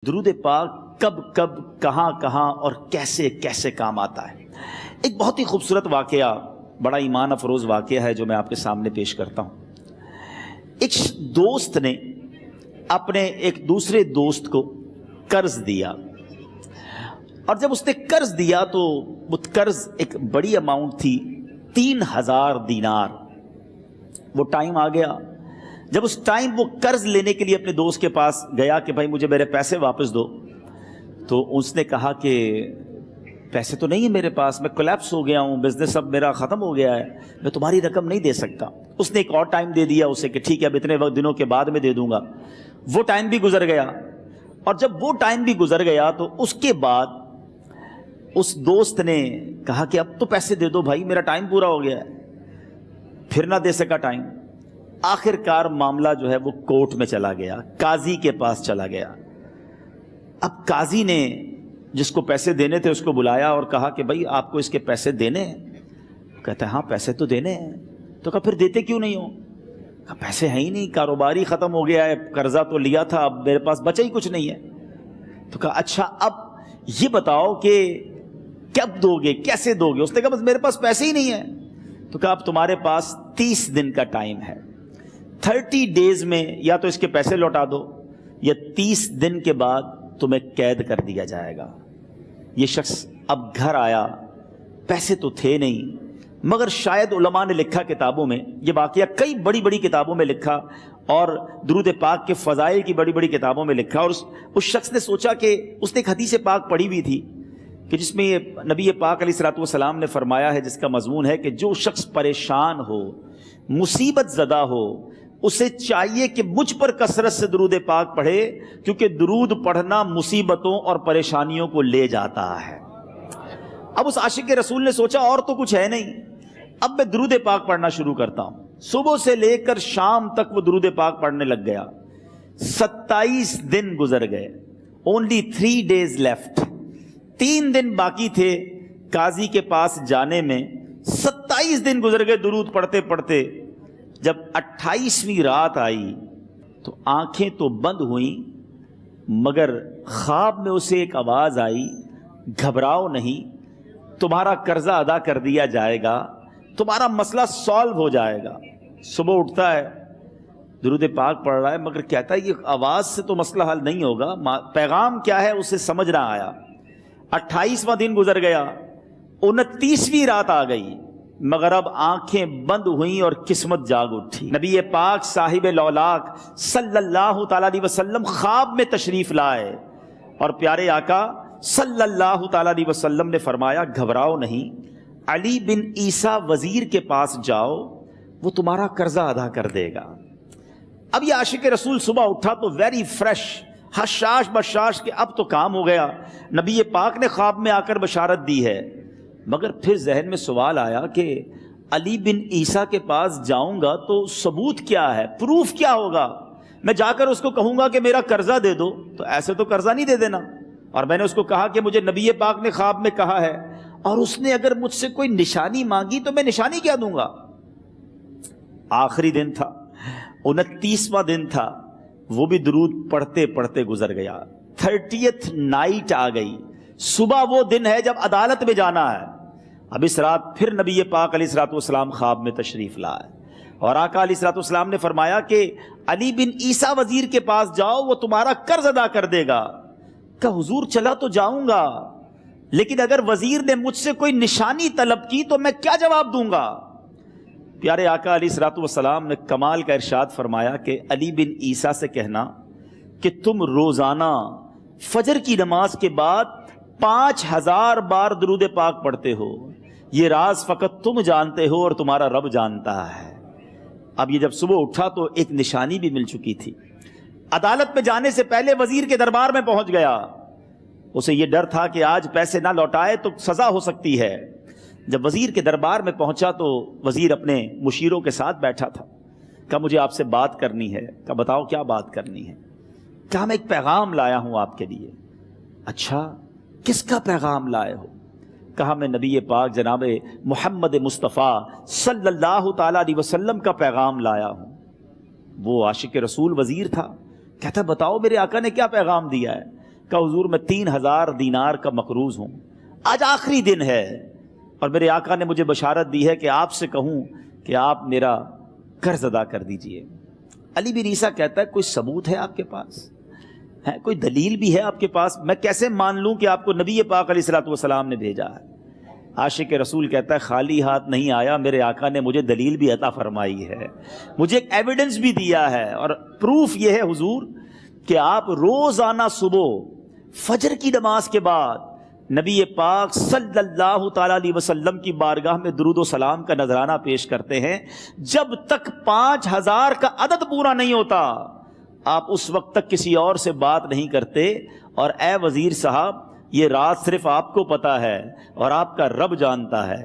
درود پاک کب کب کہاں کہاں اور کیسے کیسے کام آتا ہے۔ ایک بہت ہی خوبصورت واقعہ، بڑا ایمان افروز واقعہ ہے جو میں آپ کے سامنے پیش کرتا ہوں۔ ایک دوست نے اپنے ایک دوسرے دوست کو قرض دیا، اور جب اس نے قرض دیا تو وہ قرض ایک بڑی اماؤنٹ تھی، 3000 دینار۔ وہ ٹائم آ گیا جب اس ٹائم وہ قرض لینے کے لیے اپنے دوست کے پاس گیا کہ بھائی مجھے میرے پیسے واپس دو، تو اس نے کہا کہ پیسے تو نہیں ہے میرے پاس، میں کولیپس ہو گیا ہوں، بزنس اب میرا ختم ہو گیا ہے، میں تمہاری رقم نہیں دے سکتا۔ اس نے ایک اور ٹائم دے دیا اسے کہ ٹھیک ہے اب اتنے دنوں کے بعد میں دے دوں گا۔ وہ ٹائم بھی گزر گیا، اور جب وہ ٹائم بھی گزر گیا تو اس کے بعد اس دوست نے کہا کہ اب تو پیسے دے دو بھائی، میرا ٹائم پورا ہو گیا ہے۔ پھر نہ دے سکا ٹائم۔ آخر کار معاملہ جو ہے وہ کورٹ میں چلا گیا، قاضی کے پاس چلا گیا۔ اب قاضی نے جس کو پیسے دینے تھے اس کو بلایا اور کہا کہ بھائی آپ کو اس کے پیسے دینے ہیں؟ کہتا ہے ہاں پیسے تو دینے ہیں۔ تو کہا پھر دیتے کیوں نہیں ہو؟ کہا پیسے ہیں ہی نہیں، کاروبار ہی ختم ہو گیا ہے، قرضہ تو لیا تھا، اب میرے پاس بچا ہی کچھ نہیں ہے۔ تو کہا اچھا اب یہ بتاؤ کہ کب دو گے، کیسے دو گے؟ اس نے کہا بس میرے پاس پیسے ہی نہیں ہیں۔ تو کہا اب تمہارے پاس 30 دن کا ٹائم ہے، 30 ڈیز میں یا تو اس کے پیسے لوٹا دو یا 30 دن کے بعد تمہیں قید کر دیا جائے گا۔ یہ شخص اب گھر آیا، پیسے تو تھے نہیں، مگر شاید علماء نے لکھا کتابوں میں، یہ واقعہ کئی بڑی بڑی کتابوں میں لکھا اور درود پاک کے فضائل کی بڑی بڑی کتابوں میں لکھا، اور اس شخص نے سوچا کہ اس نے ایک حدیث پاک پڑھی ہوئی تھی کہ جس میں نبی پاک علیہ الصلوۃ والسلام نے فرمایا ہے، جس کا مضمون ہے کہ جو شخص پریشان ہو، مصیبت زدہ ہو، اسے چاہیے کہ مجھ پر کثرت سے درود پاک پڑھے، کیونکہ درود پڑھنا مصیبتوں اور پریشانیوں کو لے جاتا ہے۔ اب اس عاشق رسول نے سوچا اور تو کچھ ہے نہیں، اب میں درود پاک پڑھنا شروع کرتا ہوں۔ صبح سے لے کر شام تک وہ درود پاک پڑھنے لگ گیا۔ 27 دن گزر گئے، only 3 days left، 3 دن باقی تھے قاضی کے پاس جانے میں۔ 27 دن گزر گئے درود پڑھتے پڑھتے۔ جب 28ویں رات آئی تو آنکھیں تو بند ہوئیں، مگر خواب میں اسے ایک آواز آئی، گھبراؤ نہیں، تمہارا قرضہ ادا کر دیا جائے گا، تمہارا مسئلہ سالو ہو جائے گا۔ صبح اٹھتا ہے، درود پاک پڑھ رہا ہے، مگر کہتا ہے یہ آواز سے تو مسئلہ حل نہیں ہوگا، پیغام کیا ہے اسے سمجھ نہ آیا۔ 28واں دن گزر گیا، 29ویں رات آ گئی، مگر اب آنکھیں بند ہوئیں اور قسمت جاگ اٹھی۔ نبی پاک صاحب لولاک صلی اللہ تعالیٰ علیہ وسلم خواب میں تشریف لائے، اور پیارے آقا صلی اللہ تعالیٰ علیہ وسلم نے فرمایا گھبراؤ نہیں، علی بن عیسیٰ وزیر کے پاس جاؤ، وہ تمہارا قرضہ ادا کر دے گا۔ اب یہ عاشق رسول صبح اٹھا تو ویری فریش، حشاش بشاش کہ اب تو کام ہو گیا، نبی پاک نے خواب میں آ کر بشارت دی ہے۔ مگر پھر ذہن میں سوال آیا کہ علی بن عیسیٰ کے پاس جاؤں گا تو ثبوت کیا ہے، پروف کیا ہوگا؟ میں جا کر اس کو کہوں گا کہ میرا قرضہ دے دو تو ایسے تو قرضہ نہیں دے دینا، اور میں نے اس کو کہا کہ مجھے نبی پاک نے خواب میں کہا ہے، اور اس نے اگر مجھ سے کوئی نشانی مانگی تو میں نشانی کیا دوں گا؟ آخری دن تھا، 29واں دن تھا، وہ بھی درود پڑھتے پڑھتے گزر گیا۔ 30th نائٹ آ گئی، صبح وہ دن ہے جب عدالت میں جانا ہے۔ اب اس رات پھر نبی پاک علیہ الصلوۃ والسلام خواب میں تشریف لائے، اور آقا علیہ الصلوۃ والسلام نے فرمایا کہ علی بن عیسیٰ وزیر کے پاس جاؤ، وہ تمہارا قرض ادا کر دے گا۔ کہ حضور چلا تو جاؤں گا، لیکن اگر وزیر نے مجھ سے کوئی نشانی طلب کی تو میں کیا جواب دوں گا؟ پیارے آقا علیہ الصلوۃ والسلام نے کمال کا ارشاد فرمایا کہ علی بن عیسیٰ سے کہنا کہ تم روزانہ فجر کی نماز کے بعد 5000 بار درود پاک پڑھتے ہو، یہ راز فقط تم جانتے ہو اور تمہارا رب جانتا ہے۔ اب یہ جب صبح اٹھا تو ایک نشانی بھی مل چکی تھی۔ عدالت میں جانے سے پہلے وزیر کے دربار میں پہنچ گیا، اسے یہ ڈر تھا کہ آج پیسے نہ لوٹائے تو سزا ہو سکتی ہے۔ جب وزیر کے دربار میں پہنچا تو وزیر اپنے مشیروں کے ساتھ بیٹھا تھا۔ کہا مجھے آپ سے بات کرنی ہے۔ کہا بتاؤ کیا بات کرنی ہے؟ کہا میں ایک پیغام لایا ہوں آپ کے لیے۔ اچھا کس کا پیغام لائے ہو؟ کہا میں نبی پاک جناب محمد مصطفیٰ صلی اللہ تعالیٰ علیہ وسلم کا پیغام لایا ہوں۔ وہ عاشق رسول وزیر تھا، کہتا بتاؤ میرے آقا نے کیا پیغام دیا ہے؟ کہ حضور میں 3000 دینار کا مقروض ہوں، آج آخری دن ہے اور میرے آقا نے مجھے بشارت دی ہے کہ آپ سے کہوں کہ آپ میرا قرض ادا کر دیجئے۔ علی بن عیسیٰ کہتا ہے کوئی ثبوت ہے آپ کے پاس؟ ہے کوئی دلیل بھی ہے آپ کے پاس؟ میں کیسے مان لوں کہ آپ کو نبی پاک علیہ الصلوۃ والسلام نے بھیجا ہے؟ عاشق رسول کہتا ہے خالی ہاتھ نہیں آیا، میرے آقا نے مجھے دلیل بھی عطا فرمائی ہے، مجھے ایک ایویڈنس بھی دیا ہے، اور پروف یہ ہے حضور کہ آپ روزانہ صبح فجر کی نماز کے بعد نبی پاک صلی اللہ تعالی علیہ وسلم کی بارگاہ میں درود و سلام کا نذرانہ پیش کرتے ہیں۔ جب تک 5000 کا عدد پورا نہیں ہوتا آپ اس وقت تک کسی اور سے بات نہیں کرتے، اور اے وزیر صاحب یہ راز صرف آپ کو پتا ہے اور آپ کا رب جانتا ہے۔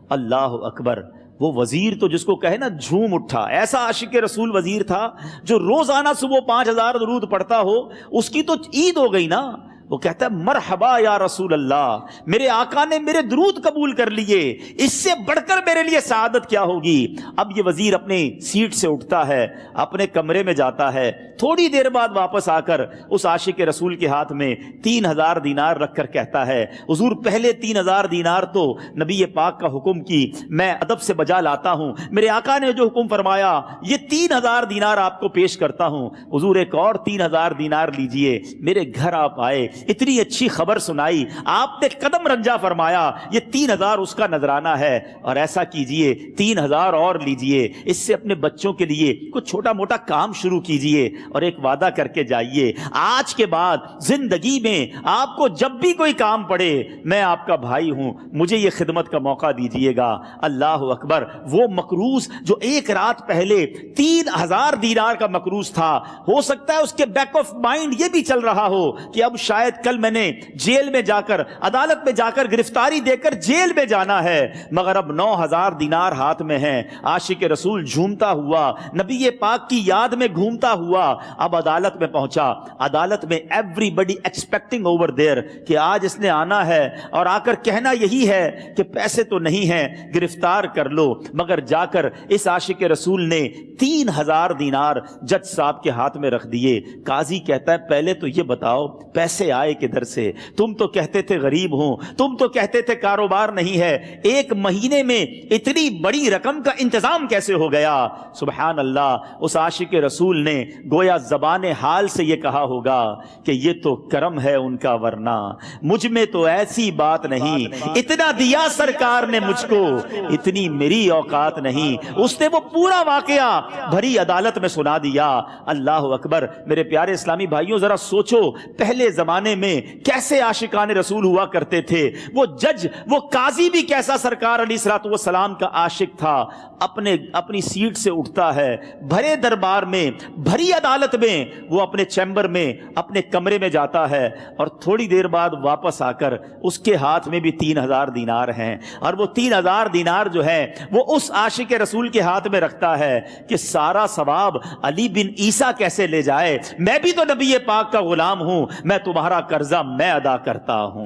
اللہ اکبر۔ وہ وزیر تو جس کو کہے نا جھوم اٹھا، ایسا عاشق رسول وزیر تھا جو روزانہ صبح 5000 درود پڑھتا ہو، اس کی تو عید ہو گئی نا۔ وہ کہتا ہے مرحبا یا رسول اللہ، میرے آقا نے میرے درود قبول کر لیے، اس سے بڑھ کر میرے لیے سعادت کیا ہوگی۔ اب یہ وزیر اپنی سیٹ سے اٹھتا ہے، اپنے کمرے میں جاتا ہے، تھوڑی دیر بعد واپس آ کر اس عاشق رسول کے ہاتھ میں 3000 دینار رکھ کر کہتا ہے حضور پہلے 3000 دینار تو نبی پاک کا حکم کی میں ادب سے بجا لاتا ہوں، میرے آقا نے جو حکم فرمایا یہ 3000 دینار آپ کو پیش کرتا ہوں، حضور ایک اور 3000 دینار لیجئے۔ میرے گھر آپ آئے، اتنی اچھی خبر سنائی، آپ نے قدم رنجا فرمایا، یہ 3000 اس کا نذرانہ ہے، اور ایسا کیجئے 3000 اور لیجئے، اس سے اپنے بچوں کے لیے کچھ چھوٹا موٹا کام شروع کیجئے، اور ایک وعدہ کر کے جائیے آج کے بعد زندگی میں آپ کو جب بھی کوئی کام پڑے میں آپ کا بھائی ہوں، مجھے یہ خدمت کا موقع دیجئے گا۔ اللہ اکبر۔ وہ مقروض جو ایک رات پہلے 3000 دینار کا مقروض تھا، ہو سکتا ہے اس کے بیک آف مائنڈ یہ بھی چل رہا ہو کہ اب شاید کل میں نے جیل میں جا کر، عدالت میں جا کر گرفتاری دے کر جیل میں جانا ہے، مگر اب 9000 دینار ہاتھ میں ہیں۔ عاشق رسول جھومتا ہوا نبی پاک کی یاد میں گھومتا ہوا اب عدالت میں پہنچا۔ عدالت میں everybody expecting over there کہ آج اس نے آنا ہے اور آ کر کہنا یہی ہے کہ پیسے تو نہیں ہیں، گرفتار کر لو، مگر جا کر اس عاشق رسول نے 3000 دینار جج صاحب کے ہاتھ میں رکھ دیے۔ قاضی کہتا ہے پہلے تو یہ بتاؤ پیسے آئے کدھر سے؟ تم تو کہتے تھے غریب ہوں، تم تو کہتے تھے کاروبار نہیں ہے، ایک مہینے میں اتنی بڑی رقم کا انتظام کیسے ہو گیا؟ سبحان اللہ۔ اس عاشق رسول نے گویا زبان حال سے یہ کہا ہوگا کہ یہ تو کرم ہے ان کا، ورنہ مجھ میں تو ایسی بات نہیں، اتنا دیا سرکار نے مجھ کو، اتنی میری اوقات نہیں۔ اس نے وہ پورا واقعہ بھری عدالت میں سنا دیا۔ اللہ اکبر۔ میرے پیارے اسلامی بھائیوں ذرا سوچو پہلے زمانے میں کیسے عاشقان رسول ہوا کرتے تھے، وہ جج، وہ قاضی بھی کیسا سرکار علیہ الصلوۃ والسلام کا عاشق تھا۔ اپنی سیٹ سے اٹھتا ہے، بھرے دربار میں، بھری عدالت میں، وہ اپنے چیمبر میں، اپنے کمرے میں جاتا ہے، اور تھوڑی دیر بعد واپس آ کر اس کے ہاتھ میں بھی 3000 دینار ہیں، اور وہ 3000 دینار جو ہے وہ اس عاشق رسول کے ہاتھ میں رکھتا ہے کہ سارا ثواب علی بن عیسیٰ کیسے لے جائے، میں بھی تو نبی پاک کا غلام ہوں، میں تمہارا قرضہ میں ادا کرتا ہوں۔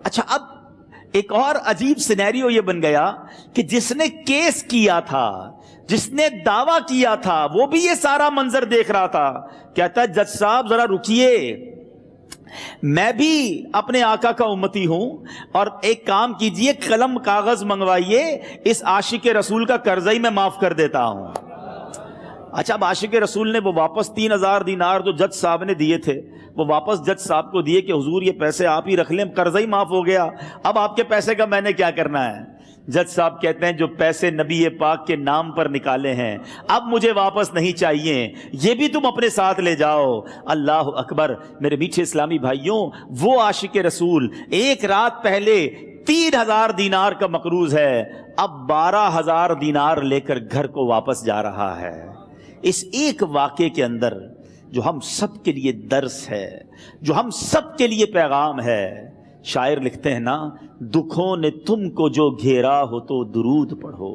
اچھا، اب ایک اور عجیب سینیریو یہ بن گیا کہ جس نے کیس کیا تھا، جس نے دعویٰ کیا تھا، وہ بھی یہ سارا منظر دیکھ رہا تھا۔ کہتا ہے جج صاحب ذرا رکیے، میں بھی اپنے آقا کا امتی ہوں، اور ایک کام کیجئے، قلم کاغذ منگوائیے، اس عاشق رسول کا قرضہ ہی میں معاف کر دیتا ہوں۔ اچھا، اب عاشق رسول نے وہ واپس 3000 دینار جو جج صاحب نے دیے تھے وہ واپس جج صاحب کو دیے کہ حضور یہ پیسے آپ ہی رکھ لیں، قرضہ ہی معاف ہو گیا، اب آپ کے پیسے کا میں نے کیا کرنا ہے؟ جج صاحب کہتے ہیں جو پیسے نبی پاک کے نام پر نکالے ہیں اب مجھے واپس نہیں چاہیے، یہ بھی تم اپنے ساتھ لے جاؤ۔ اللہ اکبر۔ میرے میٹھے اسلامی بھائیوں، وہ عاشق رسول ایک رات پہلے 3000 دینار کا مقروض ہے، اب 12000 دینار لے کر گھر کو واپس جا رہا ہے۔ اس ایک واقعے کے اندر جو ہم سب کے لیے درس ہے، جو ہم سب کے لیے پیغام ہے۔ شاعر لکھتے ہیں نا، دکھوں نے تم کو جو گھیرا ہو تو درود پڑھو،